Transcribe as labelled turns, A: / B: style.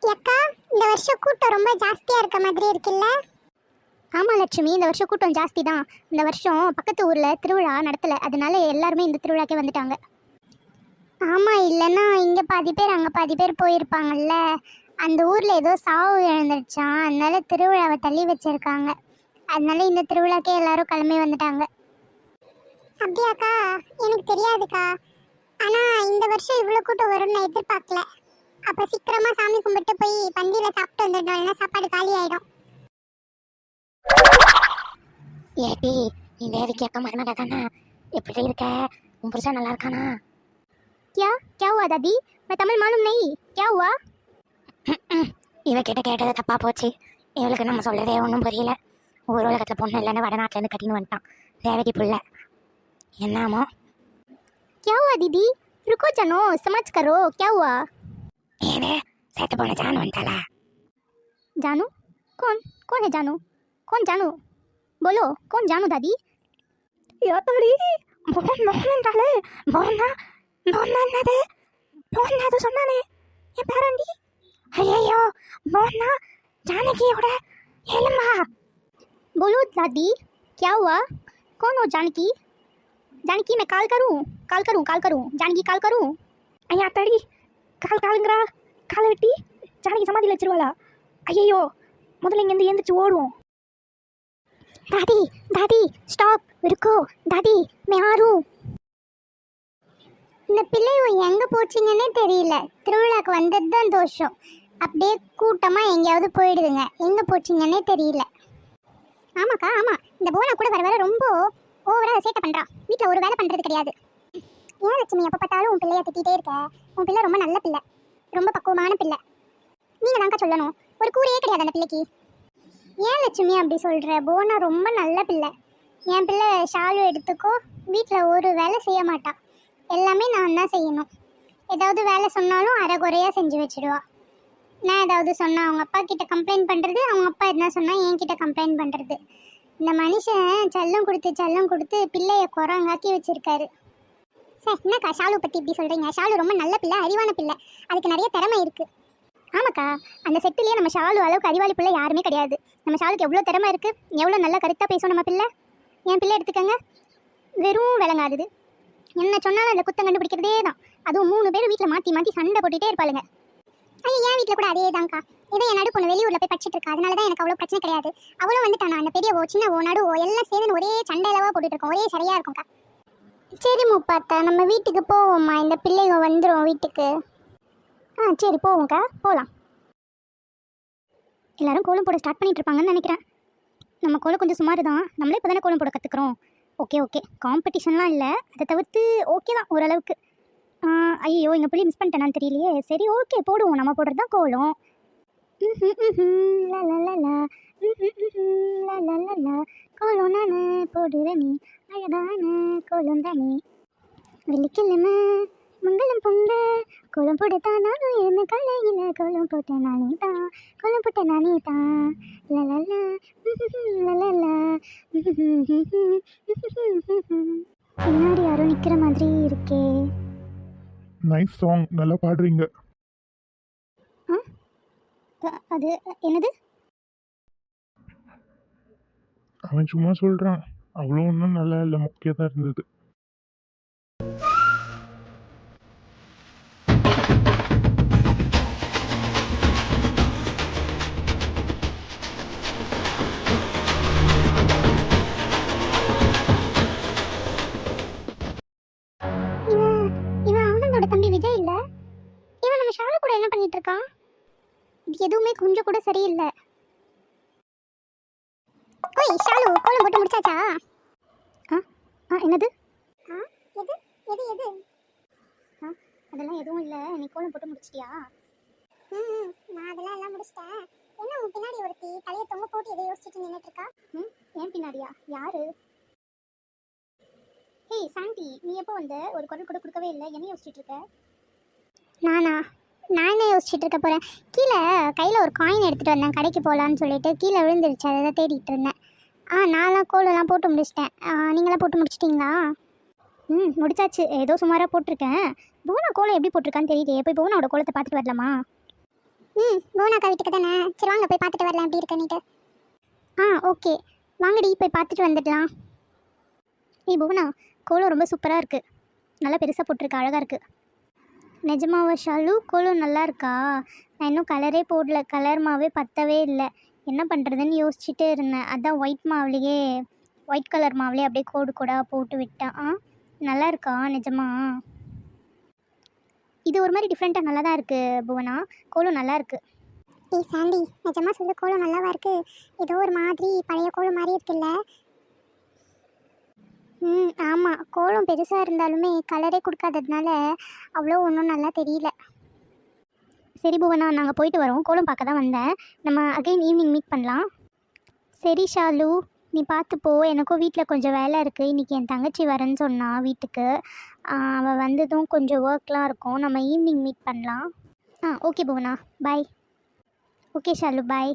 A: அக்கா, இந்த வருஷம் கூட்டம் ரொம்ப ஜாஸ்தியா இருக்க மாதிரி இருக்குல்ல?
B: ஆமா லட்சுமி, இந்த வருஷம் கூட்டம் ஜாஸ்தி தான். இந்த வருஷம் பக்கத்து ஊர்ல திருவிழா நடத்தல, அதனால எல்லாருமே இந்த திருவிழாக்கே வந்துட்டாங்க.
A: ஆமா, இல்லைன்னா இங்க பாதி பேர் அங்க பாதி பேர் போயிருப்பாங்கல்ல. அந்த ஊர்ல ஏதோ சாவு இழந்துருச்சான், அதனால திருவிழாவை தள்ளி வச்சிருக்காங்க. அதனால இந்த திருவிழாக்கே எல்லாரும் கிளம்பி வந்துட்டாங்க. அப்படியாக்கா? எனக்கு தெரியாதுக்கா. ஆனா இந்த வருஷம் இவ்வளவு கூட்டம் வரும்னு நான் எதிர்பார்க்கல. அப்ப சீக்கிரமா சாமி கும்பிட்டு போய் பந்தியில சாப்பிட்டு வந்துடணும், இல்லைன்னா சாப்பாடு காலி ஆயிடும்.
C: ஏடி, நீ தேவிக்கு அக்கா மருமக தானே? எப்படி இருக்க? உன் புருஷன் நல்லா இருக்கானா?
B: क्या हुआ दादी? मैं तमिल मालूम नहीं, क्या हुआ?
C: இவ கிட்ட கேட்டது தப்பா போச்சு. இவளுக்கு நம்ம சொல்லதே ஒன்றும் புரியல. ஊர் உலகத்தில் பொண்ணு இல்லைன்னு வடநாட்டிலேருந்து கட்டின்னு வந்துட்டான் தேவகி புள்ள. என்னாமோ?
B: क्या हुआ दीदी? रुको जानो, समझ करो, क्या हुआ?
C: ஏவே, சேர்த்து போன ஜானு வந்துட்டாளா?
B: जानू? कौन कौन है जानू? कौन जानू? बोलो, कौन जानू दादी?
C: யோத்தடி, மோகன்றாளே. மோகன் சொன்னானே என் பேரண்டி. ஐயோ, மோகனா ஜானகியோட ஏழுமா.
B: बोलो दादी, क्या हुआ? कौन हो जानकी? जानकी, मैं कॉल करूँ जानकी, कॉल करूँ?
C: ஐயா தடி, காலுங்கிறா. காலை வெட்டி ஜானகி சமாதியில் வச்சிருவாளா? ஐயோ, முதல்ல இங்கேருந்து எழுந்திரிச்சு ஓடுவோம்.
B: दादी दादी स्टॉप, रुको दादी, मैं आ रहा हूँ.
A: இந்த பிள்ளை எங்க போச்சுங்கன்னே தெரியல. திருவிழாக்கு வந்தது தான் தோஷம். அப்படியே கூட்டமா எங்கேயாவது போயிடுதுங்க. எங்க போச்சுங்கன்னே தெரியல.
B: ஆமாக்கா, ஆமா, இந்த போனா கூட வர வர ரொம்ப ஓவரா சேட்டை பண்றா. வீட்டில் ஒரு வேலை பண்றது கிடையாது.
A: ஏன் லட்சுமி எப்போ பார்த்தாலும் உன் பிள்ளைய திட்டிகிட்டே இருக்க? உன் பிள்ளை ரொம்ப நல்ல பிள்ளை, ரொம்ப பக்குவமான பிள்ளை.
B: நீங்க தான்க்கா சொல்லணும். ஒரு கூரையே கிடையாது அந்த பிள்ளைக்கு.
A: ஏன் லட்சுமி அப்படி சொல்கிற? போனா ரொம்ப நல்ல பிள்ளை. என் பிள்ளை ஷாலு எடுத்துக்கோ, வீட்டில் ஒரு வேலை செய்ய மாட்டா. எல்லாமே நான் தான் செய்யணும். ஏதாவது வேலை சொன்னாலும் அரைகுறையாக செஞ்சு வச்சுடுவா. நான் ஏதாவது சொன்னால் அவங்க அப்பா கிட்ட கம்ப்ளைண்ட் பண்ணுறது, அவங்க அப்பா என்ன சொன்னால் என்கிட்ட கம்ப்ளைண்ட் பண்ணுறது. இந்த மனுஷன் செல்லம் கொடுத்து பிள்ளைய குரங்காக்கி வச்சுருக்காரு.
B: சார், என்னக்கா ஷாலு பற்றி இப்படி சொல்கிறீங்க? ஷாலு ரொம்ப நல்ல பிள்ளை, அறிவான பிள்ளை, அதுக்கு நிறைய திறமை இருக்குது. ஆமாக்கா, அந்த செட்டிலேயே நம்ம ஷாலு அளவுக்கு அறிவாளி பிள்ளை யாருமே கிடையாது. நம்ம ஷாலுக்கு எவ்வளோ திறமை இருக்குது, எவ்வளோ நல்லா கருத்தாக பேசும் நம்ம பிள்ளை. என் பிள்ளை எடுத்துக்கங்க, வெறும் விளங்காதுது. என்ன சொன்னாலும் அதில் குத்தம் கண்டுபிடிக்கிறதே தான். அதுவும் 3 பேர் வீட்டில் மாற்றி சண்டை போட்டுகிட்டே இருப்பாளுங்க.
A: ஐயா, என் வீட்டில் கூட அதே தான்க்கா. ஏதோ என் நடு பொண்ணு வெளியூரில் போய் படிச்சுட்டு இருக்கா, அதனால தான் எனக்கு அவ்வளோ பிரச்சனை கிடையாது. அவளும் வந்துட்டானா, அந்த பெரியவோ சின்னவோ நடுவோ எல்லாம் சேர்ந்து ஒரே சண்டையிலவா போட்டுட்டு இருக்கோம். ஒரே சரியாக இருக்கும்க்கா. சரி முப்பாத்தா, நம்ம வீட்டுக்கு போவோம்மா. இந்த பிள்ளைங்க வந்துடும் வீட்டுக்கு.
B: சரி, போவோம்க்கா, போகலாம். எல்லாரும் கோலம் போட ஸ்டார்ட் பண்ணிட்டு இருப்பாங்கன்னு நினைக்கிறேன். நம்ம கோலம் கொஞ்சம் சுமார் தான், நம்மளே இப்போ தானே கோலம் போட கற்றுக்குறோம். ஓகே, காம்படிஷன்லாம் இல்லை, அதை தவிர்த்து ஓகே தான் ஓரளவுக்கு. ஐயோ, எங்கள் பிள்ளை மிஸ் பண்ணிட்டேனான்னு தெரியலையே. சரி, ஓகே, போடுவோம். நம்ம போடுறது தான் கோலம். கோலம் நானே போடுறேன், நீ அழகான கோலம் தானே. வெள்ளிக்கிழமை மங்களம் பொங்க கோலம் போடத்தான் நானும் இருந்த காலையில் கோலம் போட்ட நானே தான் லலலா லலலா. பின்னாடி யாரோ நிற்கிற மாதிரி இருக்கே.
D: நைஸ் சாங், நல்லா பாடுறீங்க.
B: அது என்னது?
D: அவன் சும்மா சொல்றான், அவ்வளோ ஒன்றும் நல்லா இல்லை, முக்கியம் தான் இருந்தது.
B: இவன் அவனோட தம்பி விஜய் இல்ல? இவன் நம்ம ஷாலு கூட என்ன பண்ணிட்டு இருக்கான்? இது எதுவுமே கொஞ்சம் கூட சரியில்லை. ஓய் ஷாலு, கோலம் போட்டு முடிச்சாச்சா? என்னது?
A: எது?
B: அதெல்லாம் எதுவும் இல்லை. நீ கோலம் போட்டு முடிச்சிட்டியா?
A: நான் அதெல்லாம் எல்லாம் முடிச்சிட்டேன். என்ன உன் பின்னாடி ஒருத்தி தலையை தொங்க போட்டு எதை யோசிச்சுட்டு நின்றுட்டு இருக்கா?
B: ஏன் பின்னாடியா? யாரு? ஏய் சாண்டி, நீ எப்போ வந்த? ஒரு குரல் கூட கொடுக்கவே இல்லை. என்ன யோசிச்சுட்டு இருக்க?
A: நான் என்ன யோசிச்சுட்டு இருக்க போகிறேன்? கீழே கையில் ஒரு காயின் எடுத்துகிட்டு வந்தேன், கடைக்கு போகலான்னு சொல்லிட்டு. கீழே விழுந்துருச்சு, அதை தான் தேடிட்டு இருந்தேன். நான்லாம் கோலெல்லாம் போட்டு முடிச்சிட்டேன். நீங்களாம் போட்டு முடிச்சிட்டிங்களா?
B: முடிச்சாச்சு. ஏதோ சுமாராக போட்டிருக்கேன். புவனா கோலம் எப்படி போட்டிருக்கான்னு தெரியலையே. போய் புவனாவோட கோலத்தை பார்த்துட்டு வரலாமா? புவனாக்கா வீட்டுக்கு தானே. சரி வாங்க போய் பார்த்துட்டு வரலாம் எப்படி இருக்குன்னுட்டு.
A: ஓகே வாங்கடி போய் பார்த்துட்டு வந்துடலாம். ஏய் புவனா, கோலம் ரொம்ப சூப்பராக இருக்குது. நல்லா பெருசாக போட்டிருக்கு, அழகாக இருக்குது. நிஜமாவா ஷாலு? கோலம் நல்லா இருக்கா? நான் இன்னும் கலரே போடல, கலர் மாவே பத்தவே இல்லை. என்ன பண்ணுறதுன்னு யோசிச்சுட்டே இருந்தேன். அதான் ஒயிட் கலர் மாவுலேயே அப்படியே கோடு கோடாக போட்டு விட்டேன். நல்லா இருக்கா நிஜமா? இது ஒரு மாதிரி டிஃப்ரெண்ட்டாக நல்லா தான் இருக்குது புவனா. கோலம் நல்லா இருக்குது.
B: ஏய் சாண்டி, நிஜமா சொல்லு, கோலம் நல்லாவா இருக்கு? ஏதோ ஒரு மாதிரி பழைய கோலம் மாதிரி இருக்குல்ல?
A: ஆமாம், கோலம் பெருசாக இருந்தாலுமே கலரே கொடுக்காததுனால அவ்வளோ ஒன்றும் நல்லா தெரியல. சரி புவனா, நாங்கள் போயிட்டு வரோம். கோலம் பார்க்க தான் வந்தேன். நம்ம அகைன் ஈவினிங் மீட் பண்ணலாம். சரி ஷாலு, நீ பார்த்துப்போ. எனக்கும் வீட்டில் கொஞ்சம் வேலை இருக்குது. இன்றைக்கி என் தங்கச்சி வரேன்னு சொன்னா வீட்டுக்கு. அவள் வந்ததும் கொஞ்சம் ஒர்க்லாம் இருக்கும். நம்ம ஈவினிங் மீட் பண்ணலாம். ஓகே புவனா, பாய். ஓகே ஷாலு, பாய்.